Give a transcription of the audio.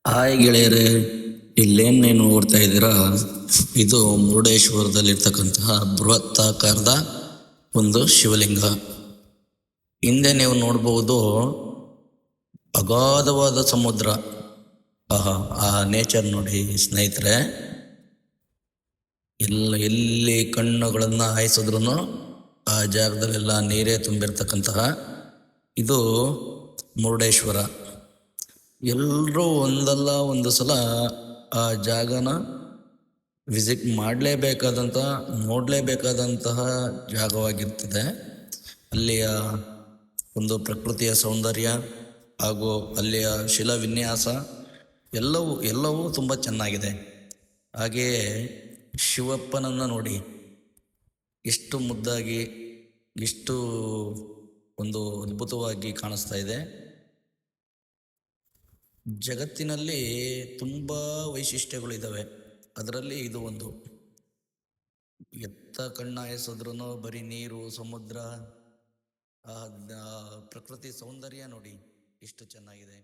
Hi ಗೆಳೆಯರೇ, ಇಲ್ಲೇನು ನೀವು ನೋಡ್ತಾ ಇದ್ದೀರಾ? ಇದು ಮುರುಡೇಶ್ವರದಲ್ಲಿರ್ತಕ್ಕಂತಹ ಬೃಹತ್ತಾಕಾರದ ಒಂದು ಶಿವಲಿಂಗ. ಹಿಂದೆ ನೀವು ನೋಡ್ಬೋದು ಅಗಾಧವಾದ ಸಮುದ್ರ. ಆ ನೇಚರ್ ನೋಡಿ ಸ್ನೇಹಿತರೆ, ಎಲ್ಲಿ ಕಣ್ಣುಗಳನ್ನ ಹಾಯಿಸಿದ್ರು ಆ ಜಾಗದಲ್ಲೆಲ್ಲ ನೀರೇ ತುಂಬಿರ್ತಕ್ಕಂತಹ ಇದು ಮುರುಡೇಶ್ವರ. ಎಲ್ಲರೂ ಒಂದಲ್ಲ ಒಂದು ಸಲ ಆ ಜಾಗನ ವಿಸಿಟ್ ನೋಡಲೇಬೇಕಾದಂತಹ ಜಾಗವಾಗಿರ್ತದೆ. ಅಲ್ಲಿಯ ಒಂದು ಪ್ರಕೃತಿಯ ಸೌಂದರ್ಯ ಹಾಗೂ ಅಲ್ಲಿಯ ಶಿಲಾವಿನ್ಯಾಸ ಎಲ್ಲವೂ ತುಂಬ ಚೆನ್ನಾಗಿದೆ. ಹಾಗೆಯೇ ಶಿವಪ್ಪನನ್ನು ನೋಡಿ, ಎಷ್ಟು ಮುದ್ದಾಗಿ, ಎಷ್ಟು ಒಂದು ಅದ್ಭುತವಾಗಿ ಕಾಣಿಸ್ತಾ ಇದೆ. ಜಗತ್ತಿನಲ್ಲಿ ತುಂಬ ವೈಶಿಷ್ಟ್ಯಗಳಿದ್ದಾವೆ, ಅದರಲ್ಲಿ ಇದು ಒಂದು. ಎತ್ತ ಕಣ್ಣಾಯಿಸಿದ್ರೂ ಬರೀ ನೀರು, ಸಮುದ್ರ, ಪ್ರಕೃತಿ ಸೌಂದರ್ಯ ನೋಡಿ ಎಷ್ಟು ಚೆನ್ನಾಗಿದೆ.